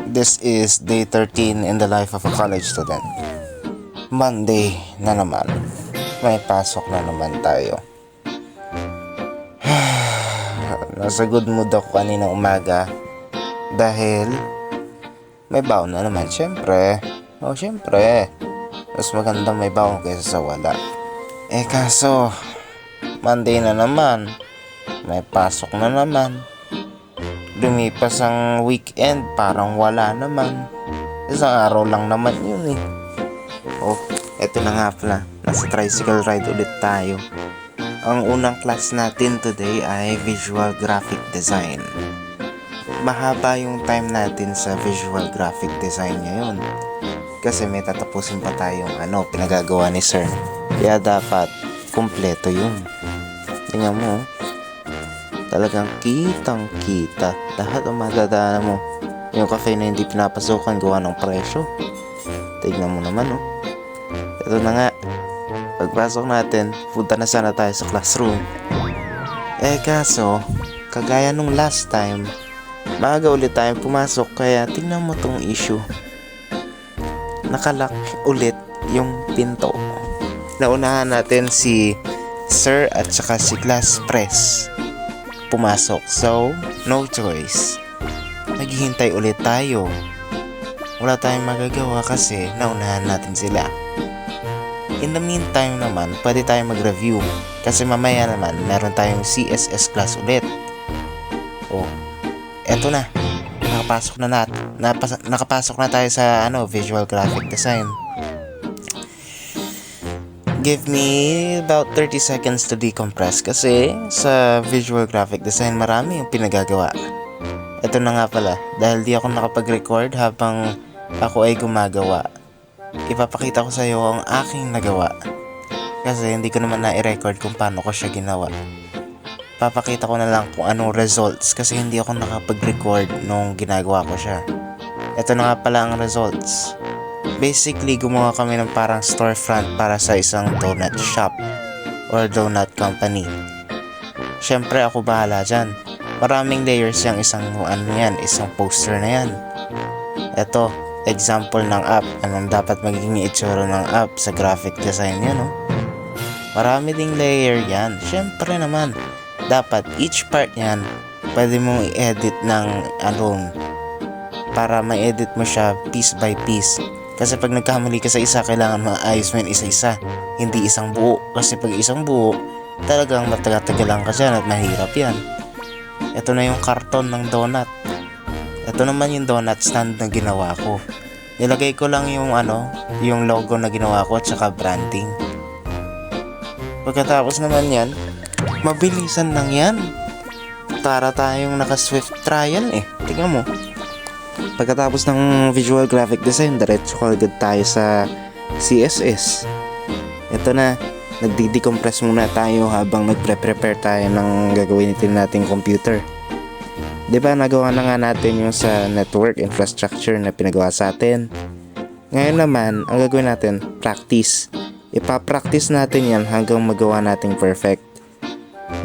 This is day 13 in the life of a college student. Monday na naman. May pasok na naman tayo. Nasa good mood ako kanina umaga dahil may baon na naman. Syempre, mas maganda may baon kaysa sa wala. Kaso Monday na naman, may pasok na naman. Lumipas ang weekend, parang wala naman. Isang araw lang naman yun eh. Eto na nga pala, nasa tricycle ride ulit tayo. Ang unang class natin today ay Visual Graphic Design. Mahaba yung time natin sa Visual Graphic Design ngayon, kasi may tatapusin pa tayong pinagagawa ni sir. Kaya dapat kumpleto yun. Tingnan mo, talagang kitang kita lahat ang madadaanan mo. Yung cafe na hindi pinapasukan gawa ng presyo, tignan mo naman ito na nga. Pagpasok natin, punta na sana tayo sa classroom. Kaso kagaya nung last time, maaga ulit tayong pumasok, kaya tingnan mo tong issue. Nakalock ulit yung pinto. Naunahan natin si sir at saka si class press pumasok, so no choice, naghihintay ulit tayo. Wala tayong magagawa kasi naunahan natin sila. In the meantime naman, pwede tayong mag-review kasi mamaya naman meron tayong CSS class ulit. Eto na, nakapasok na tayo sa Visual Graphic Design. Give me about 30 seconds to decompress kasi sa Visual Graphic Design marami yung pinagagawa. Ito na nga pala, dahil di ako nakapag-record habang ako ay gumagawa, ipapakita ko sa iyo ang aking nagawa. Kasi hindi ko naman na-record kung paano ko siya ginawa. Papakita ko na lang kung anong results kasi hindi ako nakapag-record nung ginagawa ko siya. Ito na nga pala ang results. Basically, gumawa kami ng parang storefront para sa isang donut shop or donut company. Syempre ako bahala dyan. Maraming layers yung isang poster na yan. Ito, example ng app. Anong dapat magiging itsura ng app sa graphic design yan, Marami ding layer yan. Syempre naman, dapat each part yan pwede mong i-edit ng para ma-edit mo siya piece by piece. Kasi pag nagkamali ka sa isa, kailangan maayos mo yun isa-isa, hindi isang buo. Kasi pag isang buo, talagang matagal-tagalan ka dyan at mahirap yan. Ito na yung karton ng donut. Ito naman yung donut stand na ginawa ko. Nilagay ko lang yung yung logo na ginawa ko at saka branding. Pagkatapos naman yan, mabilisan lang yan. Para tayong naka-Swift trial Tingnan mo. Pagkatapos ng Visual Graphic Design, diretso agad tayo sa CSS. Ito na, nagdi-decompress muna tayo habang nagpre-prepare tayo ng gagawin nating computer. Diba nagawa na nga natin yung sa network infrastructure na pinagawa sa atin. Ngayon naman, ang gagawin natin, practice. Ipa-practice natin yan hanggang magawa nating perfect.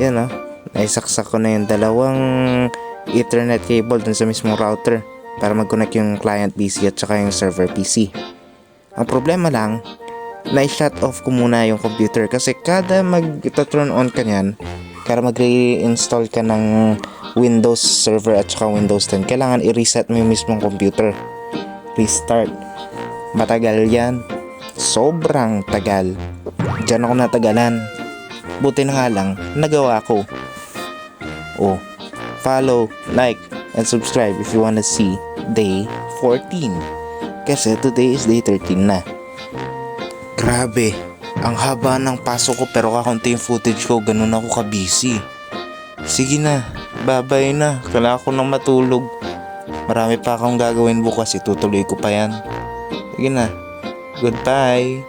Yan naisaksak ko na yung dalawang Ethernet cable dun sa mismong router para mag-connect yung client PC at saka yung server PC. Ang problema lang, na-shut off ko muna yung computer kasi kada mag-turn on ka nyan, para mag-reinstall ka ng Windows Server at saka Windows 10, kailangan i-reset mo yung mismong computer. Restart. Matagal yan. Sobrang tagal. Diyan ako natagalan. Buti na nga lang, nagawa ko. Follow, like, and subscribe if you wanna see day 14. Kasi today is day 13 na. Grabe, ang haba ng pasok ko pero kakaunti yung footage ko, ganun ako ka-busy. Sige na, bye-bye na, kailangan ko nang matulog. Marami pa akong gagawin bukas, itutuloy ko pa yan. Sige na, goodbye.